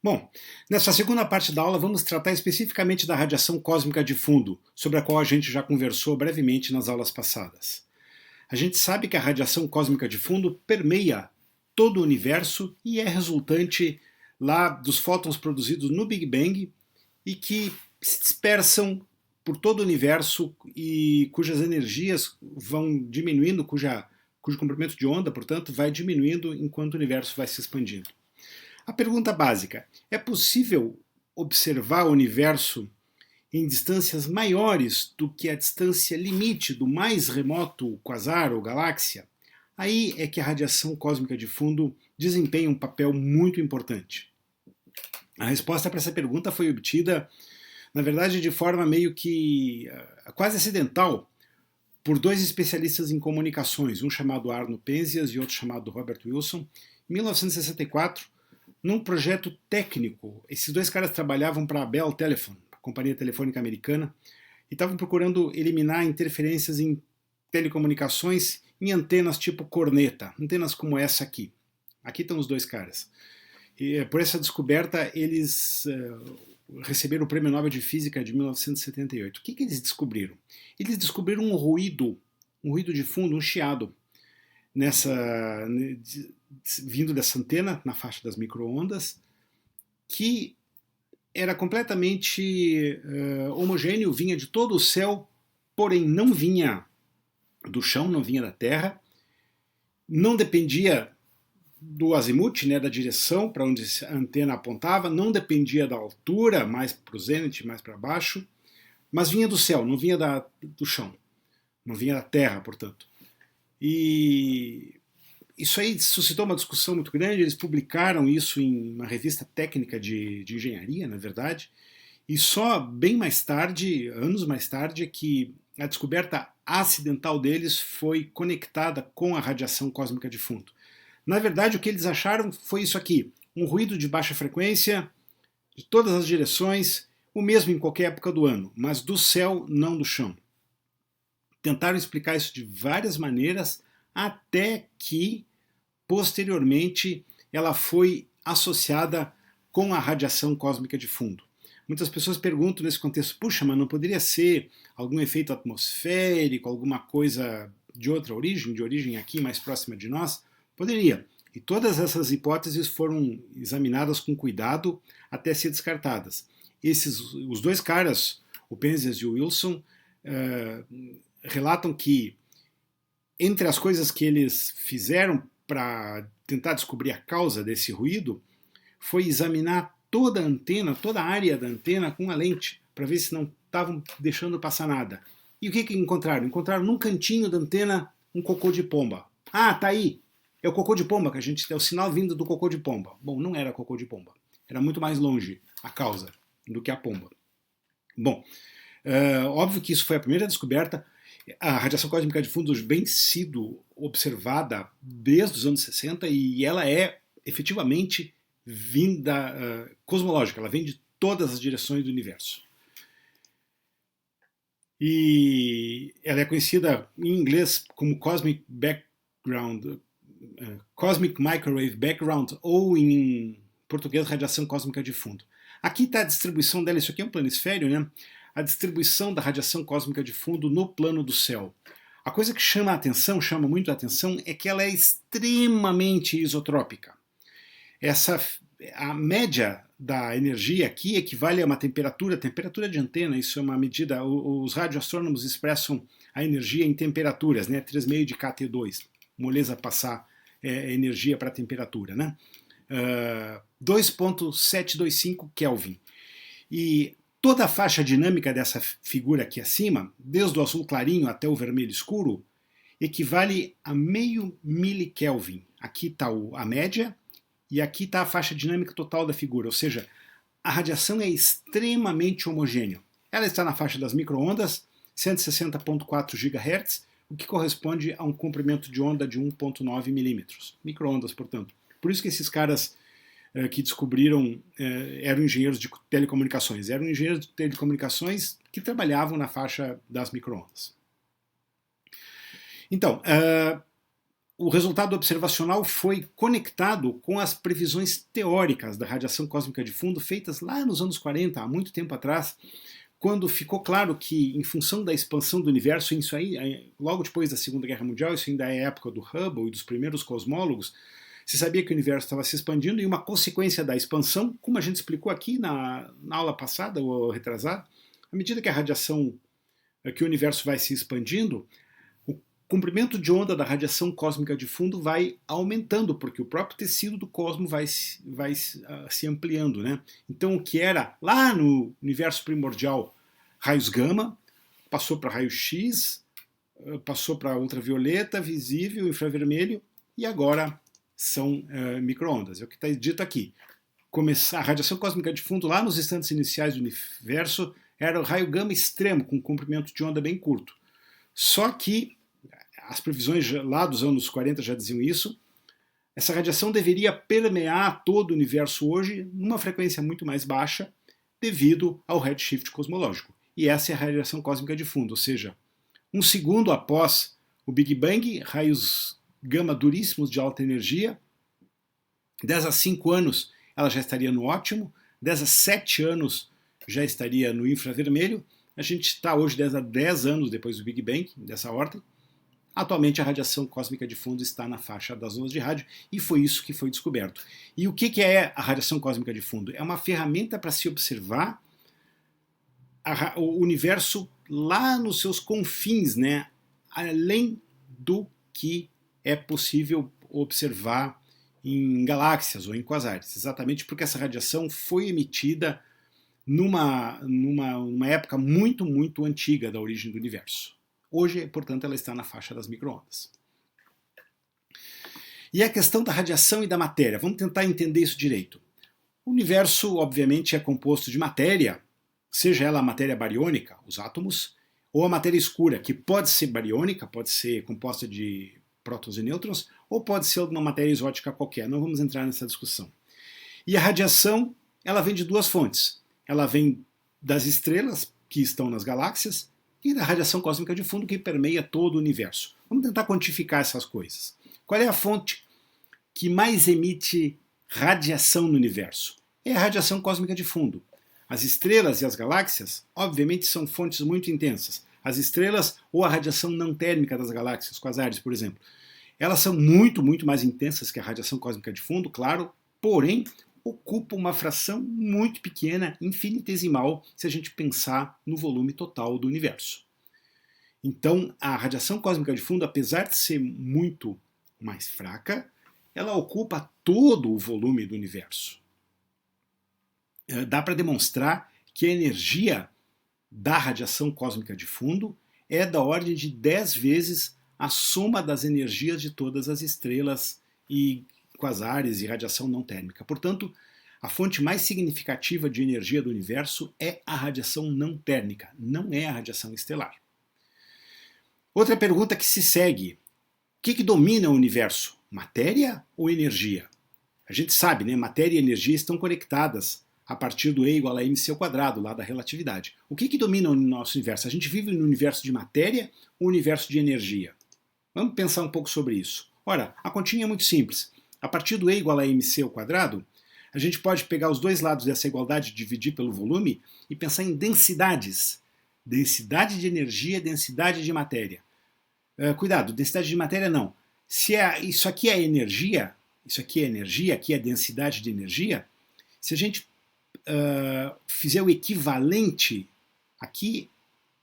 Bom, nessa segunda parte da aula vamos tratar especificamente da radiação cósmica de fundo, sobre a qual a gente já conversou brevemente nas aulas passadas. A gente sabe que a radiação cósmica de fundo permeia todo o universo e é resultante lá dos fótons produzidos no Big Bang e que se dispersam por todo o universo e cujas energias vão diminuindo, cujo comprimento de onda, portanto, vai diminuindo enquanto o universo vai se expandindo. A pergunta básica: é possível observar o universo em distâncias maiores do que a distância limite do mais remoto quasar ou galáxia? Aí é que a radiação cósmica de fundo desempenha um papel muito importante. A resposta para essa pergunta foi obtida, na verdade, de forma meio que quase acidental, por dois especialistas em comunicações, um chamado Arno Penzias e outro chamado Robert Wilson, em 1964, num projeto técnico. Esses dois caras trabalhavam para a Bell Telephone, a companhia telefônica americana, e estavam procurando eliminar interferências em telecomunicações em antenas tipo corneta, antenas como essa aqui. Aqui estão os dois caras. E por essa descoberta, eles receberam o Prêmio Nobel de Física de 1978. O que eles descobriram? Eles descobriram um ruído de fundo, um chiado, vindo dessa antena, na faixa das microondas, que era completamente homogêneo, vinha de todo o céu, porém não vinha do chão, não vinha da Terra, não dependia do azimuth, né, da direção para onde a antena apontava, não dependia da altura, mais para o zênite, mais para baixo, mas vinha do céu, não vinha do chão, não vinha da Terra, portanto. E isso aí suscitou uma discussão muito grande, eles publicaram isso em uma revista técnica de engenharia, na verdade, e só bem mais tarde, anos mais tarde, é que a descoberta acidental deles foi conectada com a radiação cósmica de fundo. Na verdade, o que eles acharam foi isso aqui, um ruído de baixa frequência, de todas as direções, o mesmo em qualquer época do ano, mas do céu, não do chão. Tentaram explicar isso de várias maneiras, até que, posteriormente, ela foi associada com a radiação cósmica de fundo. Muitas pessoas perguntam nesse contexto, puxa, mas não poderia ser algum efeito atmosférico, alguma coisa de outra origem, de origem aqui mais próxima de nós? Poderia. E todas essas hipóteses foram examinadas com cuidado até ser descartadas. Os dois caras, o Penzias e o Wilson, relatam que entre as coisas que eles fizeram para tentar descobrir a causa desse ruído foi examinar toda a antena, toda a área da antena com a lente, para ver se não estavam deixando passar nada. E o que encontraram? Encontraram num cantinho da antena um cocô de pomba. Ah, tá aí! É o cocô de pomba que a gente tem, o sinal vindo do cocô de pomba. Bom, não era cocô de pomba. Era muito mais longe a causa do que a pomba. Bom, óbvio que isso foi a primeira descoberta. A radiação cósmica de fundo vem sido observada desde os anos 60 e ela é efetivamente vinda cosmológica, ela vem de todas as direções do universo. E ela é conhecida em inglês como Cosmic Microwave Background, ou em português, radiação cósmica de fundo. Aqui está a distribuição dela, isso aqui é um planisfério, né? A distribuição da radiação cósmica de fundo no plano do céu. A coisa que chama muito a atenção, é que ela é extremamente isotrópica. A média da energia aqui equivale a uma temperatura de antena, isso é uma medida, os radioastrônomos expressam a energia em temperaturas, né? 3,5 de KT2, moleza passar energia para a temperatura, né? 2,725 Kelvin. E toda a faixa dinâmica dessa figura aqui acima, desde o azul clarinho até o vermelho escuro, equivale a meio milikelvin. Aqui está a média e aqui está a faixa dinâmica total da figura, ou seja, a radiação é extremamente homogênea. Ela está na faixa das microondas, 160.4 GHz, o que corresponde a um comprimento de onda de 1,9 milímetros. Microondas, portanto. Por isso que esses caras que descobriram eram engenheiros de telecomunicações. Eram engenheiros de telecomunicações que trabalhavam na faixa das microondas. Então, o resultado observacional foi conectado com as previsões teóricas da radiação cósmica de fundo feitas lá nos anos 40, há muito tempo atrás, quando ficou claro que, em função da expansão do universo, isso aí, logo depois da Segunda Guerra Mundial, isso ainda é a época do Hubble e dos primeiros cosmólogos, se sabia que o universo estava se expandindo e uma consequência da expansão, como a gente explicou aqui na aula passada, ou retrasada, à medida que a radiação, que o universo vai se expandindo, o comprimento de onda da radiação cósmica de fundo vai aumentando, porque o próprio tecido do cosmos vai se ampliando, né? Então o que era lá no universo primordial raios gama, passou para raio X, passou para ultravioleta, visível, infravermelho, e agora são micro-ondas. É o que está dito aqui. A radiação cósmica de fundo, lá nos instantes iniciais do universo, era o raio gama extremo, com comprimento de onda bem curto. Só que as previsões lá dos anos 40 já diziam isso. Essa radiação deveria permear todo o universo hoje numa frequência muito mais baixa, devido ao redshift cosmológico. E essa é a radiação cósmica de fundo, ou seja, um segundo após o Big Bang, raios gama duríssimos de alta energia, 10 a 5 anos ela já estaria no ótimo, 10 a 7 anos já estaria no infravermelho, a gente está hoje 10 a 10 anos depois do Big Bang, dessa ordem. Atualmente a radiação cósmica de fundo está na faixa das ondas de rádio e foi isso que foi descoberto. E o que é a radiação cósmica de fundo? É uma ferramenta para se observar o universo lá nos seus confins, né? Além do que é possível observar em galáxias ou em quasares, exatamente porque essa radiação foi emitida numa época muito, muito antiga da origem do universo. Hoje, portanto, ela está na faixa das micro-ondas. E a questão da radiação e da matéria, vamos tentar entender isso direito. O universo, obviamente, é composto de matéria, seja ela a matéria bariônica, os átomos, ou a matéria escura, que pode ser bariônica, pode ser composta de prótons e nêutrons, ou pode ser alguma matéria exótica qualquer, não vamos entrar nessa discussão. E a radiação, ela vem de duas fontes. Ela vem das estrelas, que estão nas galáxias, e da radiação cósmica de fundo, que permeia todo o universo. Vamos tentar quantificar essas coisas. Qual é a fonte que mais emite radiação no universo? É a radiação cósmica de fundo. As estrelas e as galáxias, obviamente, são fontes muito intensas. As estrelas ou a radiação não térmica das galáxias, quasares, por exemplo, elas são muito, muito mais intensas que a radiação cósmica de fundo, claro, porém ocupam uma fração muito pequena, infinitesimal, se a gente pensar no volume total do universo. Então, a radiação cósmica de fundo, apesar de ser muito mais fraca, ela ocupa todo o volume do universo. Dá para demonstrar que a energia da radiação cósmica de fundo é da ordem de 10 vezes a soma das energias de todas as estrelas e quasares e radiação não térmica. Portanto, a fonte mais significativa de energia do universo é a radiação não térmica, não é a radiação estelar. Outra pergunta que se segue: o que domina o universo? Matéria ou energia? A gente sabe, né? Matéria e energia estão conectadas a partir do E igual a mc ao quadrado, lá da relatividade. O que domina o nosso universo? A gente vive no universo de matéria ou no universo de energia? Vamos pensar um pouco sobre isso. Ora, a continha é muito simples. A partir do E igual a mc ao quadrado, a gente pode pegar os dois lados dessa igualdade, dividir pelo volume e pensar em densidades. Densidade de energia, densidade de matéria. Cuidado, densidade de matéria não. Se isso aqui é energia, aqui é densidade de energia, se a gente fizer o equivalente, aqui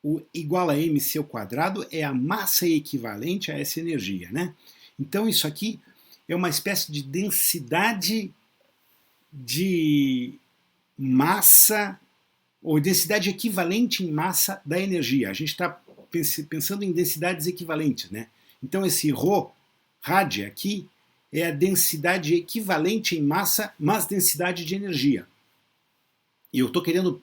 o igual a mc ao quadrado é a massa equivalente a essa energia, né? Então isso aqui é uma espécie de densidade de massa, ou densidade equivalente em massa da energia. A gente está pensando em densidades equivalentes, né? Então esse ρ, rádia aqui, é a densidade equivalente em massa, mas densidade de energia. E eu estou querendo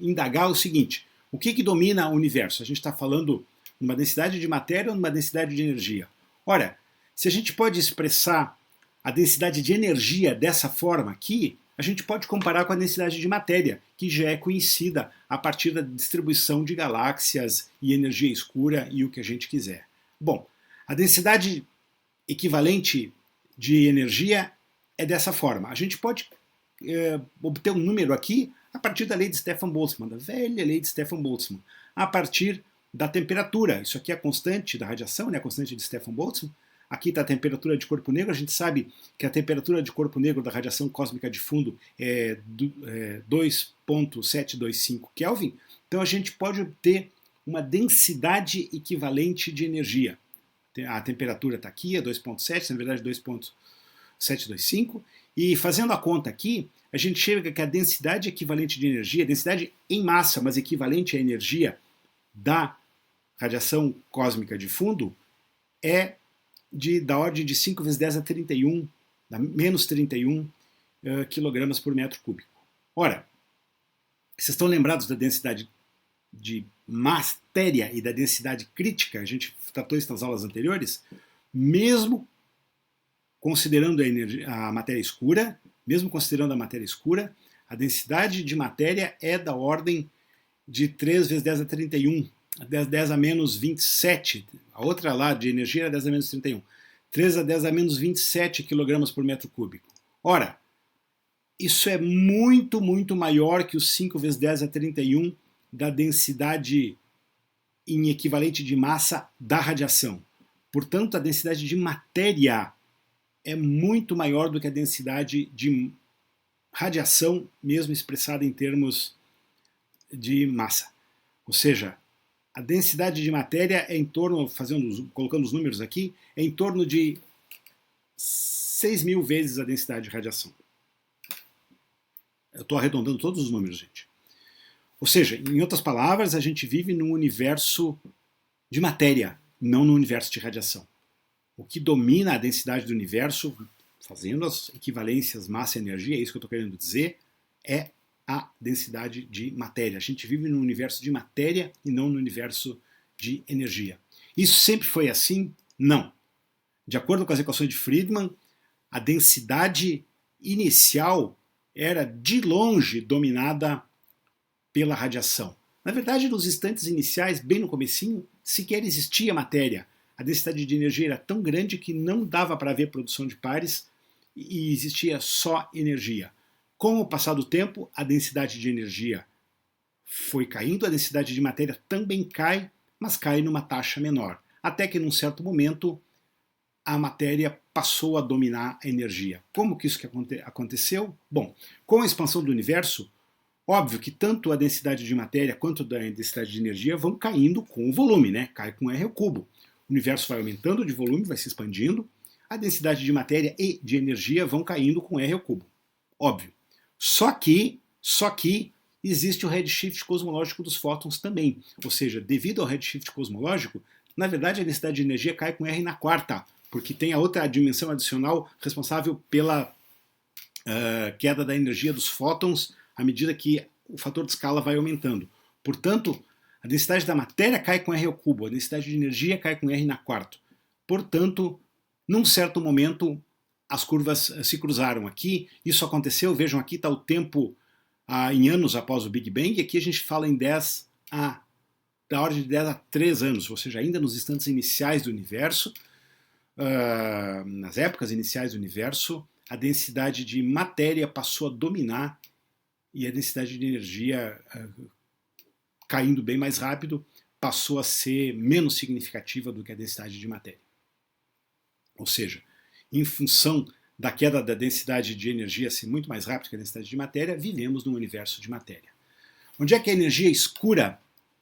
indagar o seguinte: o que domina o universo? A gente está falando numa densidade de matéria ou numa densidade de energia? Ora, se a gente pode expressar a densidade de energia dessa forma aqui, a gente pode comparar com a densidade de matéria, que já é conhecida a partir da distribuição de galáxias e energia escura e o que a gente quiser. Bom, a densidade equivalente de energia é dessa forma. A gente pode obter um número aqui a partir da lei de Stefan-Boltzmann, da velha lei de Stefan-Boltzmann, a partir da temperatura. Isso aqui é a constante da radiação, né, a constante de Stefan-Boltzmann. Aqui está a temperatura de corpo negro. A gente sabe que a temperatura de corpo negro da radiação cósmica de fundo é 2,725 Kelvin. Então a gente pode obter uma densidade equivalente de energia. A temperatura está aqui, é 2,7, na verdade 2,725. E fazendo a conta aqui, a gente chega que a densidade equivalente de energia, densidade em massa, mas equivalente à energia da radiação cósmica de fundo, é da ordem de 5 vezes 10 a 31, menos 31 kg por metro cúbico. Ora, vocês estão lembrados da densidade de matéria e da densidade crítica? A gente tratou isso nas aulas anteriores. Mesmo considerando a matéria escura, a densidade de matéria é da ordem de 3 vezes 10 a 31, 10 a menos 27. A outra lá de energia era 10 a menos 31. 3 a 10 a menos 27 kg por metro cúbico. Ora, isso é muito, muito maior que os 5 vezes 10 a 31 da densidade em equivalente de massa da radiação. Portanto, a densidade de matéria é muito maior do que a densidade de radiação, mesmo expressada em termos de massa. Ou seja, a densidade de matéria é em torno, colocando os números aqui, é em torno de 6.000 vezes a densidade de radiação. Eu estou arredondando todos os números, gente. Ou seja, em outras palavras, a gente vive num universo de matéria, não no universo de radiação. O que domina a densidade do universo, fazendo as equivalências massa e energia, é isso que eu estou querendo dizer, é a densidade de matéria. A gente vive num universo de matéria e não no universo de energia. Isso sempre foi assim? Não. De acordo com as equações de Friedmann, a densidade inicial era de longe dominada pela radiação. Na verdade, nos instantes iniciais, bem no comecinho, sequer existia matéria. A densidade de energia era tão grande que não dava para haver produção de pares e existia só energia. Com o passar do tempo, a densidade de energia foi caindo, a densidade de matéria também cai, mas cai numa taxa menor. Até que, num certo momento, a matéria passou a dominar a energia. Como que isso aconteceu? Bom, com a expansão do universo, óbvio que tanto a densidade de matéria quanto a densidade de energia vão caindo com o volume, né? Cai com R ao cubo. O universo vai aumentando de volume, vai se expandindo, a densidade de matéria e de energia vão caindo com R ao cubo. Óbvio. Só que existe o redshift cosmológico dos fótons também. Ou seja, devido ao redshift cosmológico, na verdade a densidade de energia cai com R na quarta, porque tem a outra dimensão adicional responsável pela queda da energia dos fótons à medida que o fator de escala vai aumentando. Portanto, a densidade da matéria cai com R ao cubo, a densidade de energia cai com R na quarta. Portanto, num certo momento, as curvas se cruzaram aqui. Isso aconteceu, vejam aqui está o tempo em anos após o Big Bang, e aqui a gente fala em da ordem de 10 a 3 anos, ou seja, ainda nos instantes iniciais do universo, nas épocas iniciais do universo, a densidade de matéria passou a dominar e a densidade de energia, caindo bem mais rápido, passou a ser menos significativa do que a densidade de matéria. Ou seja, em função da queda da densidade de energia ser muito mais rápida que a densidade de matéria, vivemos num universo de matéria. Onde é que a energia escura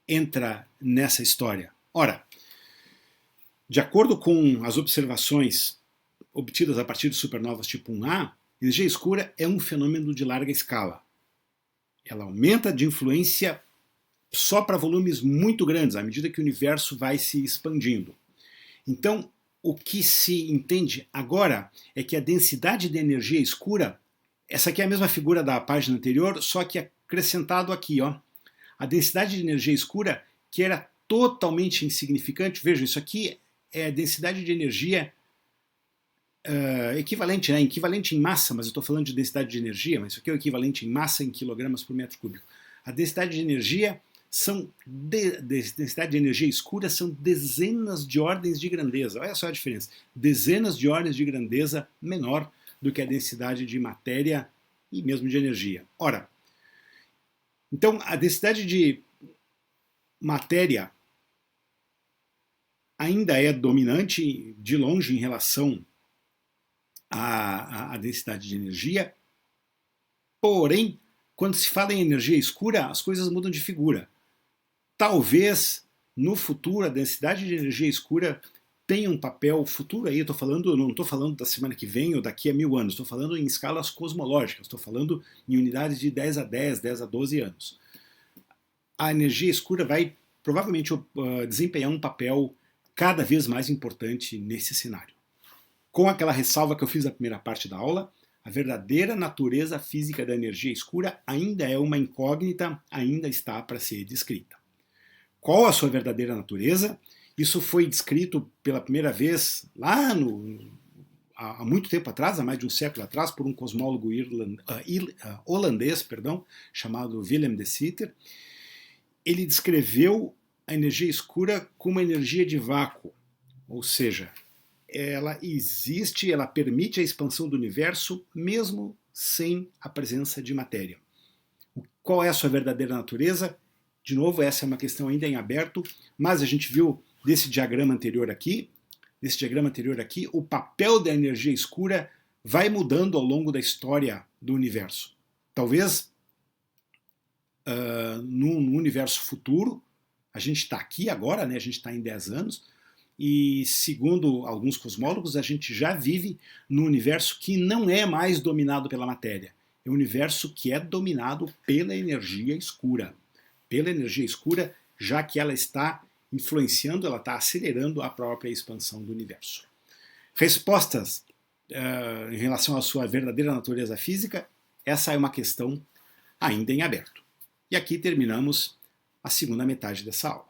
entra nessa história? Ora, de acordo com as observações obtidas a partir de supernovas tipo 1A, a energia escura é um fenômeno de larga escala. Ela aumenta de influência só para volumes muito grandes, à medida que o universo vai se expandindo. Então, o que se entende agora é que a densidade de energia escura, essa aqui é a mesma figura da página anterior, só que acrescentado aqui, ó. A densidade de energia escura, que era totalmente insignificante, veja, isso aqui é a densidade de energia equivalente, né? Equivalente em massa, mas eu estou falando de densidade de energia, mas isso aqui é o equivalente em massa em quilogramas por metro cúbico. A densidade de energia densidade de energia escura são dezenas de ordens de grandeza. Olha só a diferença. Dezenas de ordens de grandeza menor do que a densidade de matéria e mesmo de energia. Ora, então a densidade de matéria ainda é dominante de longe em relação à densidade de energia, porém, quando se fala em energia escura, as coisas mudam de figura. Talvez, no futuro, a densidade de energia escura tenha um papel futuro aí, não estou falando da semana que vem ou daqui a 1000 anos, estou falando em escalas cosmológicas, estou falando em unidades de 10 a 10, 10 a 12 anos. A energia escura vai provavelmente desempenhar um papel cada vez mais importante nesse cenário. Com aquela ressalva que eu fiz na primeira parte da aula, a verdadeira natureza física da energia escura ainda é uma incógnita, ainda está para ser descrita. Qual a sua verdadeira natureza? Isso foi descrito pela primeira vez lá há muito tempo atrás, há mais de um século atrás, por um cosmólogo holandês, chamado Willem de Sitter. Ele descreveu a energia escura como uma energia de vácuo, ou seja, ela existe, ela permite a expansão do universo mesmo sem a presença de matéria. Qual é a sua verdadeira natureza? De novo, essa é uma questão ainda em aberto, mas a gente viu desse diagrama anterior aqui, o papel da energia escura vai mudando ao longo da história do universo. Talvez num universo futuro, a gente está aqui agora, né, a gente está em 10 anos, e segundo alguns cosmólogos, a gente já vive num universo que não é mais dominado pela matéria. É um universo que é dominado pela energia escura. Já que ela está influenciando, ela está acelerando a própria expansão do universo. Respostas em relação à sua verdadeira natureza física, essa é uma questão ainda em aberto. E aqui terminamos a segunda metade dessa aula.